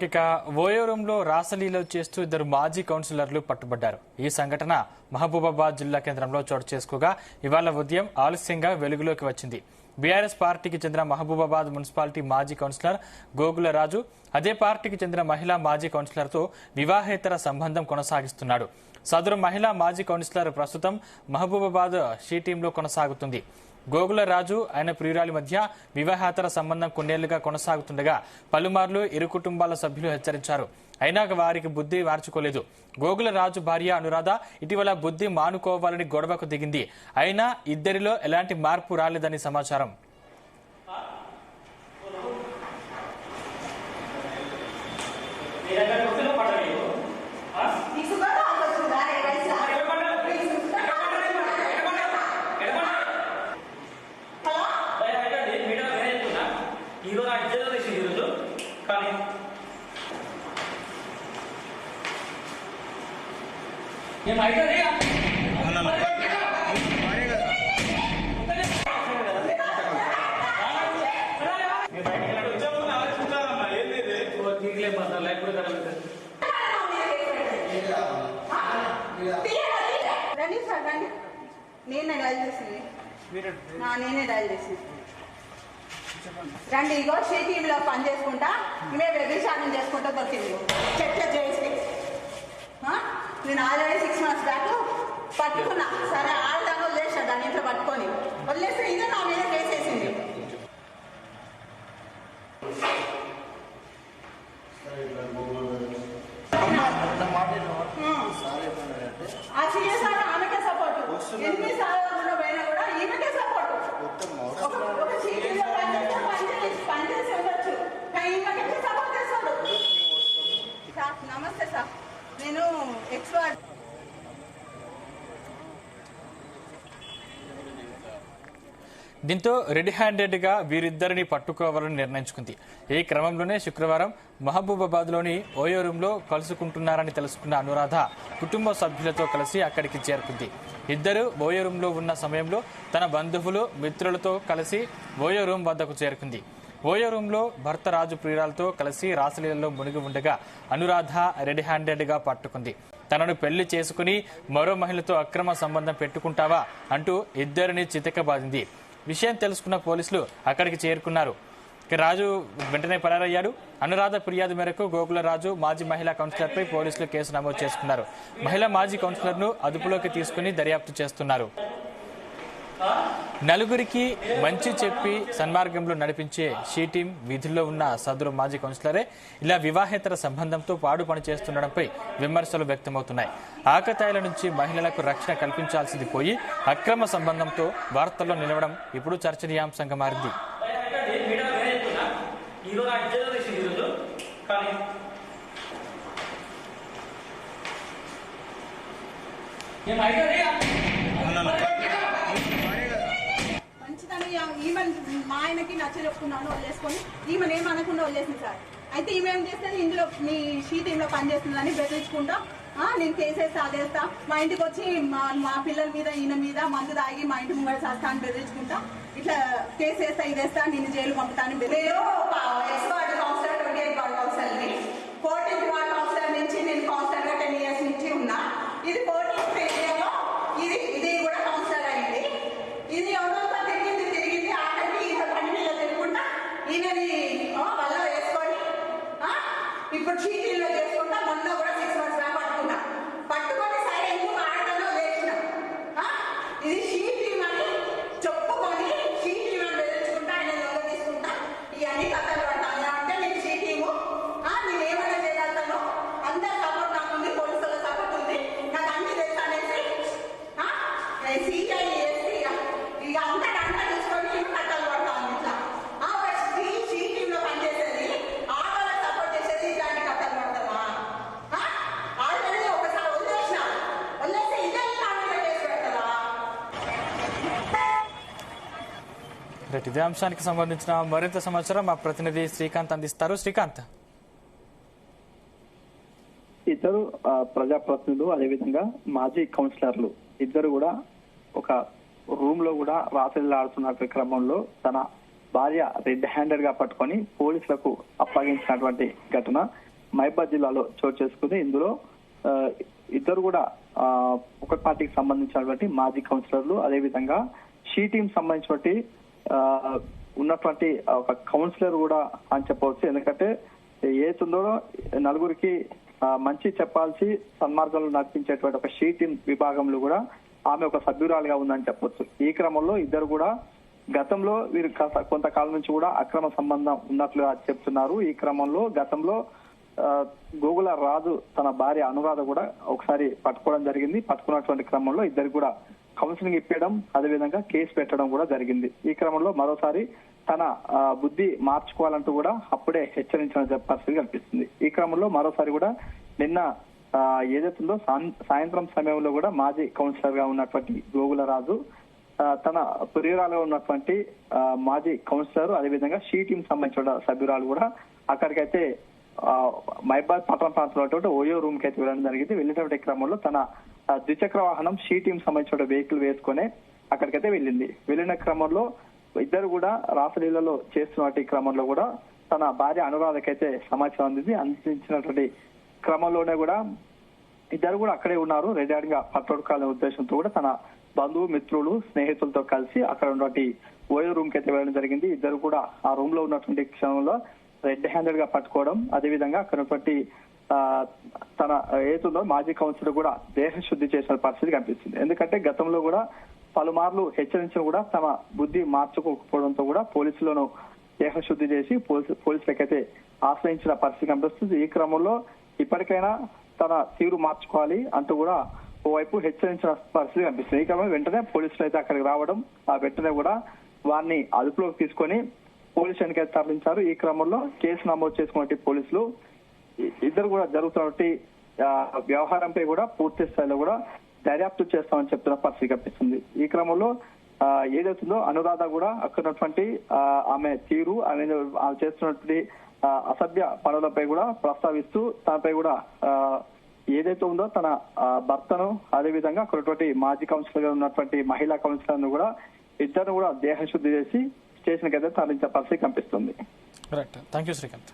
ఇక ఓయోరంలో రాసలీలో చేస్తూ ఇద్దరు మాజీ కౌన్సిలర్లు పట్టుబడ్డారు. ఈ సంఘటన మహబూబాబాద్ జిల్లా కేంద్రంలో చోటు చేసుకోగా ఇవాళ ఉదయం ఆలస్యంగా వెలుగులోకి వచ్చింది. బీఆర్ఎస్ పార్టీకి చెందిన మహబూబాబాద్ మున్సిపాలిటీ మాజీ కౌన్సిలర్ గోగుల రాజు అదే పార్టీకి చెందిన మహిళా మాజీ కౌన్సిలర్తో వివాహేతర సంబంధం కొనసాగిస్తున్నాడు. సదరు మహిళా మాజీ కౌన్సిలర్ ప్రస్తుతం మహబూబాబాద్ షీ టీంలో కొనసాగుతుంది. గోగుల రాజు ఆయన ప్రియురాలి మధ్య వివాహేతర సంబంధం కొన్నేళ్లుగా కొనసాగుతుండగా పలుమార్లు ఇరు కుటుంబాల సభ్యులు హెచ్చరించారు. అయినా వారికి బుద్ధి మార్చుకోలేదు. గోగుల రాజు భార్య అనురాధ ఇటీవల బుద్ధి మానుకోవాలని గొడవకు దిగింది. అయినా ఇద్దరిలో ఎలాంటి మార్పు రాలేదని సమాచారం. నేనే డైల్ చేసింది రండి. ఇగో షీ టీంలో పని చేసుకుంటా మేము వ్యభిచారం చేసుకుంటా దొరికింది. చెట్ల చేసి నేను ఆల్రెడీ 6 months బ్యాక్ పట్టుకున్నా. సరే ఆడదాన్ని వదిలేసా, దాని ఇంట్లో పట్టుకొని వదిలేస్తే ఇదే నా మీద కేసేసింది. ఆ సిఎస్ఆర్ ఆమెకే సపోర్టు. ఎన్నిసార్లు పోయినా కూడా ఈమెకే సపోర్టు. ఒక సీటీలో పనిచేసి ఉండొచ్చు, కానీ ఈమెకే సపోర్ట్ చేస్తాడు. సార్ నమస్తే సార్, నేను ఎక్స్పర్ట్. దీంతో రెడ్ హ్యాండెడ్ గా వీరిద్దరిని పట్టుకోవాలని నిర్ణయించుకుంది. ఈ క్రమంలోనే శుక్రవారం మహబూబాబాద్ లోని ఓయోరూంలో కలుసుకుంటున్నారని తెలుసుకున్న అనురాధ కుటుంబ సభ్యులతో కలిసి అక్కడికి చేరుకుంది. ఇద్దరు ఓయోరూంలో ఉన్న సమయంలో తన బంధువులు మిత్రులతో కలిసి ఓయోరూం వద్దకు చేరుకుంది. ఓయోరూంలో భర్త రాజు ప్రియురాలతో కలిసి రాసలీలలో మునిగి ఉండగా అనురాధ రెడ్ హ్యాండెడ్ గా పట్టుకుంది. తనను పెళ్లి చేసుకుని మరో మహిళతో అక్రమ సంబంధం పెట్టుకుంటావా అంటూ ఇద్దరిని చితకబాదింది. విషయం తెలుసుకున్న పోలీసులు అక్కడికి చేరుకున్నారు. రాజు వెంటనే పరారయ్యాడు. అనురాధ ఫిర్యాదు మేరకు గోగుల రాజు మాజీ మహిళా కౌన్సిలర్పై పోలీసులు కేసు నమోదు చేసుకున్నారు. మహిళా మాజీ కౌన్సిలర్ను అదుపులోకి తీసుకుని దర్యాప్తు చేస్తున్నారు. నలుగురికి మంచి చెప్పి సన్మార్గంలో నడిపించే షీ టీం విధుల్లో ఉన్న సదరు మాజీ కౌన్సిలరే ఇలా వివాహేతర సంబంధంతో పాడు పని చేస్తుండడంపై విమర్శలు వ్యక్తమవుతున్నాయి. ఆకతాయిల నుంచి మహిళలకు రక్షణ కల్పించాల్సింది పోయి అక్రమ సంబంధంతో వార్తల్లో నిలవడం ఇప్పుడు చర్చనీయాంశంగా మారింది. మా ఆయనకి నచ్చ చెప్పుకున్నాను వదిలేసుకొని ఈమెను ఏమనకుండా వదిలేసింది సార్. అయితే ఈమె ఏం చేస్తే ఇందులో మీ షీ టీంలో పనిచేస్తుందని బెదిరించుకుంటా నేను కేసేస్తా అదేస్తా, మా ఇంటికి వచ్చి మా పిల్లల మీద ఈయన మీద మందు తాగి మా ఇంటి ముంగడ చేస్తా అని బెదిరించుకుంటా ఇట్లా కేసేస్తా ఇదేస్తా నేను జైలు పంపుతాను. నేను ఎక్స్-వార్డ్ కౌన్సిలర్ 28 వార్డ్ కౌన్సిలర్ని 14th వార్డ్ కౌన్సిలర్ నుంచి నేను కౌన్సిలర్గా 10 years నుంచి ఉన్నా. ఇది 14th ఏరియాలో ఇది కూడా కౌన్సిలర్ అయింది. ఇది ఎవరితో తిరిగింది ఆఖరికి ఈయన పని మీద తిరుగుకుంటా ఈయనని వల్ల వేసుకొని ఇప్పుడు షీటీల్లో చేసుకుంటా. మొన్న కూడా 6 months బ్యాక్ పట్టుకొని సరే ఎందుకు ఆడటంలో వేసిన ఇది షీ టీం అని చెప్పుకొని షీ టీం అని బెదిరించుకుంటా ఆయన లోగా తీసుకుంటా ఈ అన్ని కథలు పడతాను. అంటే నేను షీ టీము నేను ఏమైనా చేయగలుగుతాను, అందరు సపోర్ట్ నాకు ఉంది, పోలీసుల సపోర్ట్ ఉంది, నాకు అన్ని తెలుసు అనేసి సిఐ ఎస్పీ ఇక అంతా చూసుకొని కథలు పడతాను. ఇట్లా షీ టీంలో పనిచేసేది ఆడవాళ్ళకి సపోర్ట్ చేసేది ఇట్లాంటి కథలు పడతావా? ఆల్రెడీ ఒకసారి వదిలేస్తే ఇదే కేసు పెడతావా? ఇదే అంశానికి సంబంధించిన మరింత సమాచారం మా ప్రతినిధి శ్రీకాంత్ అందిస్తారు. శ్రీకాంత్, ఇద్దరు ప్రజాప్రతినిధులు అదేవిధంగా మాజీ కౌన్సిలర్లు ఇద్దరు కూడా ఒక రూమ్ లో కూడా రాసలీలాడుతున్న క్రమంలో తన భార్య రెడ్ హ్యాండెడ్ గా పట్టుకొని పోలీసులకు అప్పగించినటువంటి ఘటన మహబూబాబాద్ జిల్లాలో చోటు చేసుకుంది. ఇందులో ఇద్దరు కూడా ఒక పార్టీకి సంబంధించినటువంటి మాజీ కౌన్సిలర్లు, అదేవిధంగా షీ టీం సంబంధించినటువంటి ఉన్నటువంటి ఒక కౌన్సిలర్ కూడా అని చెప్పవచ్చు. ఎందుకంటే ఏతుందో నలుగురికి మంచి చెప్పాల్సి సన్మార్గంలో నడిపించేటువంటి ఒక షీ టీం విభాగంలో కూడా ఆమె ఒక సభ్యురాలుగా ఉందని చెప్పొచ్చు. ఈ క్రమంలో ఇద్దరు కూడా గతంలో వీరు కొంతకాలం నుంచి కూడా అక్రమ సంబంధం ఉన్నట్లుగా చెప్తున్నారు. ఈ క్రమంలో గతంలో గోగుల రాజు తన భార్య అనురాధ కూడా ఒకసారి పట్టుకోవడం జరిగింది. పట్టుకున్నటువంటి క్రమంలో ఇద్దరు కూడా కౌన్సిలింగ్ ఇప్పడం, అదేవిధంగా కేసు పెట్టడం కూడా జరిగింది. ఈ క్రమంలో మరోసారి తన బుద్ధి మార్చుకోవాలంటూ కూడా అప్పుడే హెచ్చరించిన పరిస్థితి కనిపిస్తుంది. ఈ క్రమంలో మరోసారి కూడా నిన్న ఏదైతుందో సాయంత్రం సమయంలో కూడా మాజీ కౌన్సిలర్ గా ఉన్నటువంటి గోగుల రాజు తన ప్రియురాలుగా ఉన్నటువంటి మాజీ కౌన్సిలర్, అదేవిధంగా షీ టీం సంబంధించిన సభ్యురాలు కూడా అక్కడికైతే మహబూబాబాద్ పట్టణ ప్రాంతంలో ఓయో రూమ్ కి అయితే వెళ్ళడం జరిగింది. వెళ్ళేటువంటి క్రమంలో తన ద్విచక్ర వాహనం షీ టీం సంబంధించిన వెహికల్ వేసుకొని అక్కడికైతే వెళ్ళింది. వెళ్ళిన క్రమంలో ఇద్దరు కూడా రాసలీలలో చేస్తున్నటువంటి క్రమంలో కూడా తన భార్య అనురాధకైతే సమాచారం అందించినటువంటి క్రమంలోనే కూడా ఇద్దరు కూడా అక్కడే ఉన్నారు. రెడీ గా పట్టొడుకాలనే ఉద్దేశంతో కూడా తన బంధువు, మిత్రులు, స్నేహితులతో కలిసి అక్కడ ఉన్నటువంటి ఓయో రూమ్ కి అయితే వెళ్ళడం జరిగింది. ఇద్దరు కూడా ఆ రూమ్ లో ఉన్నటువంటి క్షణంలో రెడ్ హ్యాండెడ్ గా పట్టుకోవడం, అదేవిధంగా అక్కడ ఉన్నటువంటి తన ఏతుందో మాజీ కౌన్సిలర్ కూడా దేహ శుద్ధి చేసిన పరిస్థితి కనిపిస్తుంది. ఎందుకంటే గతంలో కూడా పలుమార్లు హెచ్చరించిన కూడా తమ బుద్ధి మార్చుకోకపోవడంతో కూడా పోలీసులను దేహ శుద్ధి చేసి పోలీసులకైతే ఆశ్రయించిన పరిస్థితి కనిపిస్తుంది. ఈ క్రమంలో ఇప్పటికైనా తన తీరు మార్చుకోవాలి అంటూ కూడా ఓవైపు హెచ్చరించిన పరిస్థితి కనిపిస్తుంది. ఈ క్రమంలో వెంటనే పోలీసులు అయితే అక్కడికి రావడం, ఆ వెంటనే కూడా వారిని అదుపులోకి తీసుకొని పోలీస్ స్టేషన్కి అయితే తరలించారు. ఈ క్రమంలో కేసు నమోదు చేసుకున్న పోలీసులు ఇద్దరు కూడా జరుగుతున్నటువంటి వ్యవహారంపై కూడా పూర్తి స్థాయిలో కూడా దర్యాప్తు చేస్తామని చెప్తున్న పరిస్థితి కనిపిస్తుంది. ఈ క్రమంలో ఏదైతుందో అనురాధ కూడా అక్కడున్నటువంటి ఆమె తీరు, ఆమె చేస్తున్నటువంటి అసభ్య పనులపై కూడా ప్రస్తావిస్తూ తనపై కూడా ఏదైతే ఉందో తన భర్తను, అదేవిధంగా అక్కడటువంటి మాజీ కౌన్సిలర్ గా ఉన్నటువంటి మహిళా కౌన్సిలర్ ను కూడా ఇద్దరు కూడా దేహ శుద్ధి చేసి స్టేషన్ కి అయితే తరలించే పరిస్థితి కనిపిస్తుంది. Thank you Srikanth.